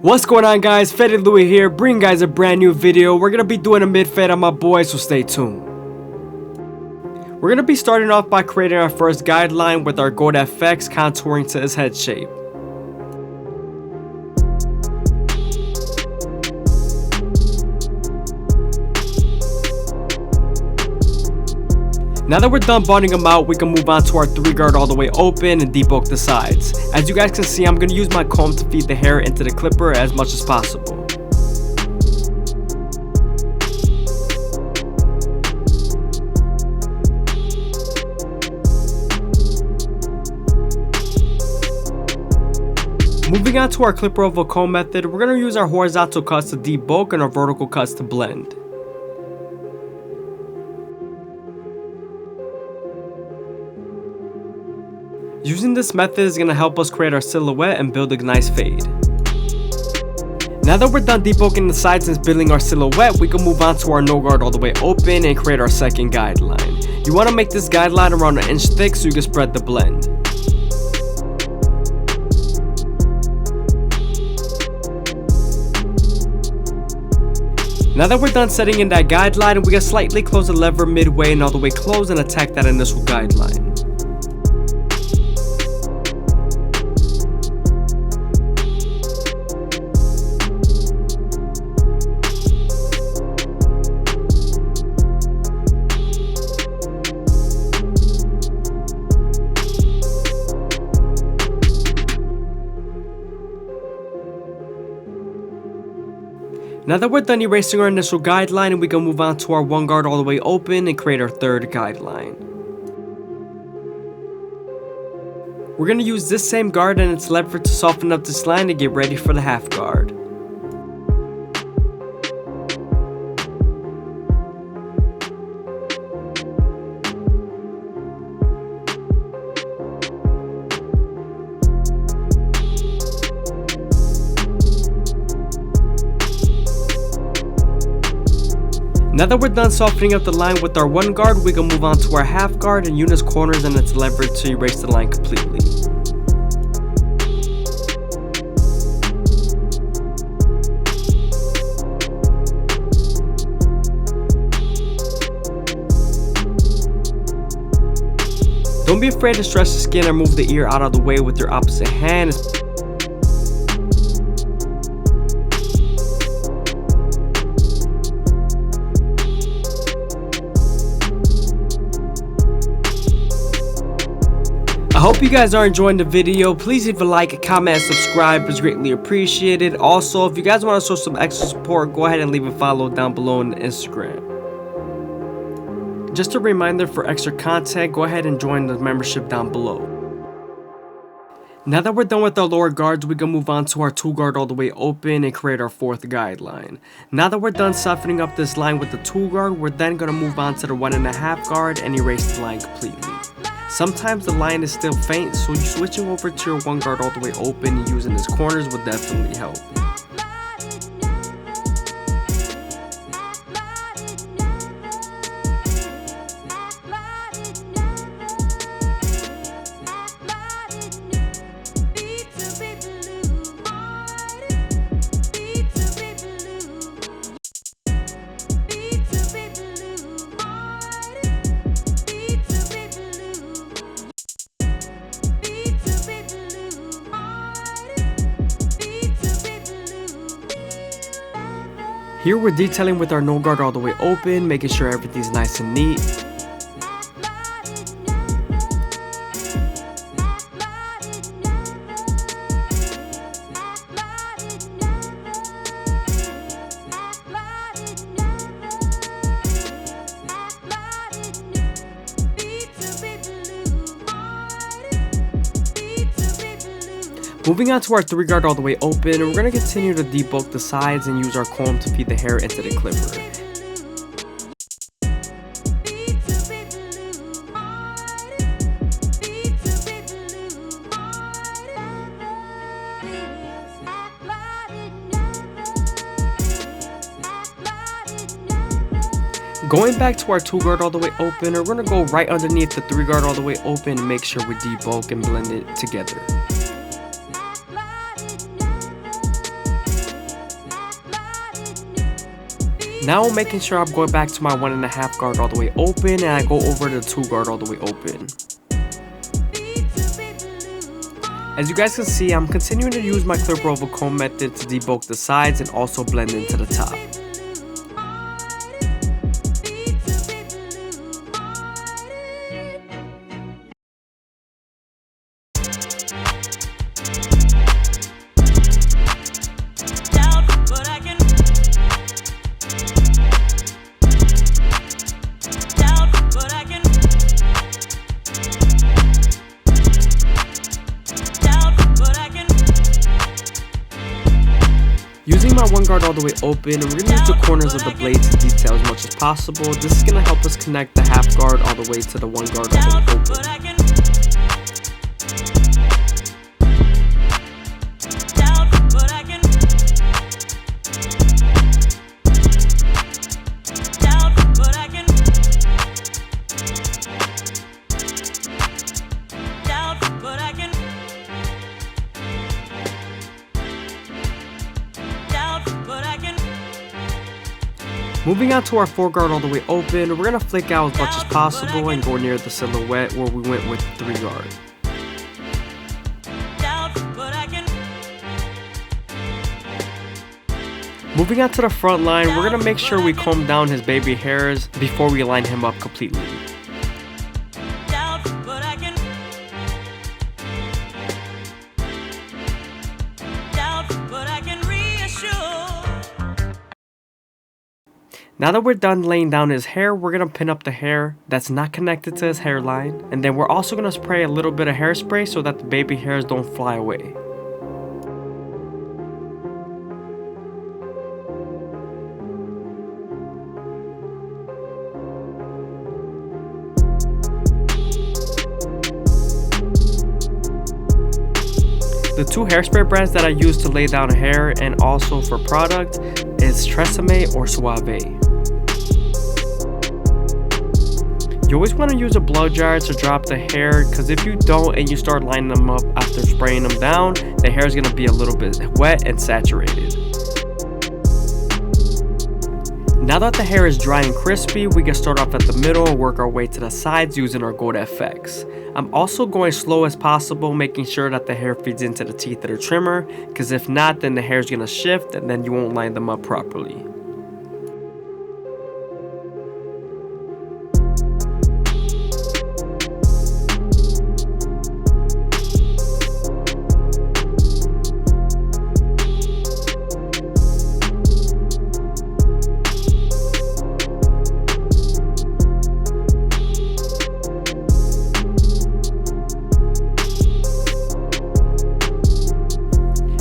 What's going on, guys? FadeitLuie here, bringing guys a brand new video. We're gonna be doing a mid-fade on my boy, so stay tuned. We're gonna be starting off by creating our first guideline with our gold FX contouring to his head shape. Now that we're done bonding them out, we can move on to our 3 guard all the way open and debulk the sides. As you guys can see, I'm going to use my comb to feed the hair into the clipper as much as possible. Moving on to our clipper over comb method, we're going to use our horizontal cuts to debulk and our vertical cuts to blend. Using this method is going to help us create our silhouette and build a nice fade. Now that we're done debulking the sides and building our silhouette, we can move on to our no guard all the way open and create our second guideline. You want to make this guideline around 1 inch thick so you can spread the blend. Now that we're done setting in that guideline, we can slightly close the lever midway and all the way close and attack that initial guideline. Now that we're done erasing our initial guideline, we can move on to our 1 guard all the way open and create our third guideline. We're going to use this same guard and its lever to soften up this line to get ready for the half guard. Now that we're done softening up the line with our 1 guard, we can move on to our half guard and use its corners and its lever to erase the line completely. Don't be afraid to stretch the skin or move the ear out of the way with your opposite hand. I hope you guys are enjoying the video. Please leave a like, a comment, and subscribe. It's greatly appreciated. Also, if you guys want to show some extra support, go ahead and leave a follow down below on Instagram. Just a reminder, for extra content, go ahead and join the membership down below. Now that we're done with our lower guards, we can move on to our 2 guard all the way open and create our 4th guideline. Now that we're done softening up this line with the 2 guard, we're then going to move on to the 1.5 guard and erase the line completely. Sometimes the line is still faint, so switching over to your 1 guard all the way open and using its corners will definitely help. Here we're detailing with our no guard all the way open, making sure everything's nice and neat. Moving on to our 3 guard all the way open, we're going to continue to debulk the sides and use our comb to feed the hair into the clipper. Going back to our 2 guard all the way open, we're going to go right underneath the 3 guard all the way open and make sure we debulk and blend it together. Now I'm making sure I'm going back to my 1.5 guard all the way open, and I go over to the 2 guard all the way open. As you guys can see, I'm continuing to use my clipper over comb method to debulk the sides and also blend into the top. Using my 1 guard all the way open, we're going to use the corners of the blade to detail as much as possible. This is going to help us connect the half guard all the way to the 1 guard all the way open. Moving on to our 4 guard all the way open, we're going to flick out as much as possible and go near the silhouette where we went with 3 guard. Moving on to the front line, we're going to make sure we comb down his baby hairs before we line him up completely. Now that we're done laying down his hair, we're going to pin up the hair that's not connected to his hairline. And then we're also going to spray a little bit of hairspray so that the baby hairs don't fly away. The 2 hairspray brands that I use to lay down hair and also for product is Tresemme or Suave. You always want to use a blow dryer to drop the hair, because if you don't and you start lining them up after spraying them down, the hair is going to be a little bit wet and saturated. Now that the hair is dry and crispy, we can start off at the middle and work our way to the sides using our Gold FX. I'm also going slow as possible, making sure that the hair feeds into the teeth of the trimmer, because if not, then the hair is going to shift and then you won't line them up properly.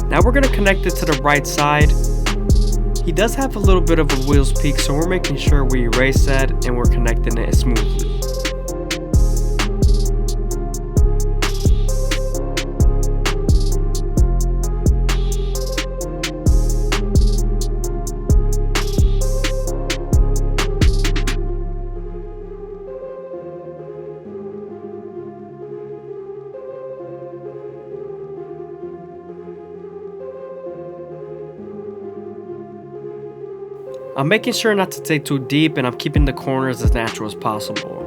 Now we're going to connect it to the right side. He does have a little bit of a wheels peak, so we're making sure we erase that and we're connecting it smoothly. I'm making sure not to take too deep, and I'm keeping the corners as natural as possible.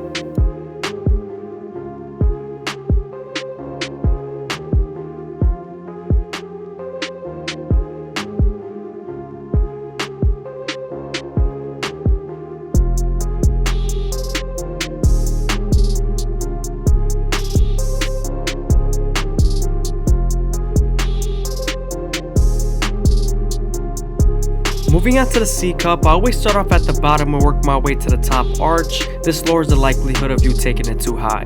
Moving on to the C cup, I always start off at the bottom and work my way to the top arch. This lowers the likelihood of you taking it too high.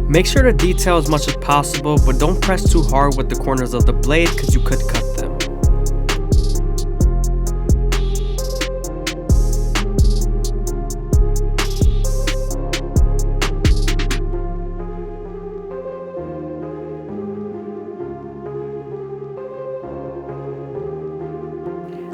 Make sure to detail as much as possible, but don't press too hard with the corners of the blade because you could cut them.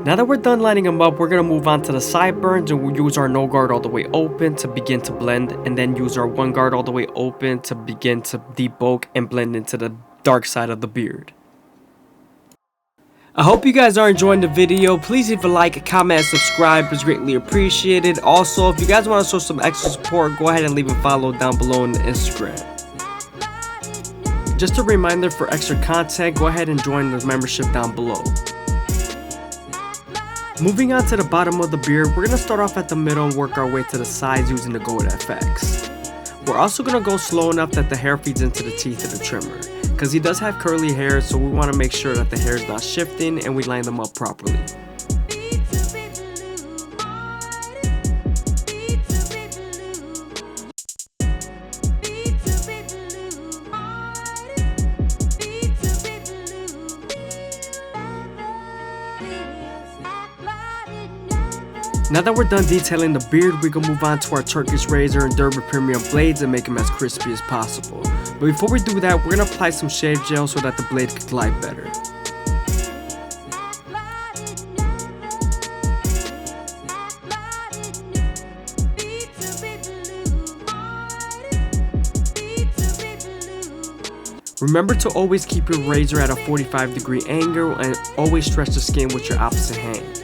Now that we're done lining them up, we're going to move on to the sideburns, and we'll use our no guard all the way open to begin to blend, and then use our one guard all the way open to begin to debulk and blend into the dark side of the beard. I hope you guys are enjoying the video. Please leave a like, comment, and subscribe. It's greatly appreciated. Also, if you guys want to show some extra support, go ahead and leave a follow down below on Instagram. Just a reminder, for extra content, go ahead and join the membership down below. Moving on to the bottom of the beard, we're going to start off at the middle and work our way to the sides using the Gold FX. We're also going to go slow enough that the hair feeds into the teeth of the trimmer, because he does have curly hair, so we want to make sure that the hair is not shifting and we line them up properly. Now that we're done detailing the beard, we can move on to our Turkish razor and Derby Premium blades and make them as crispy as possible. But before we do that, we're going to apply some shave gel so that the blade can glide better. Remember to always keep your razor at a 45-degree angle and always stretch the skin with your opposite hand.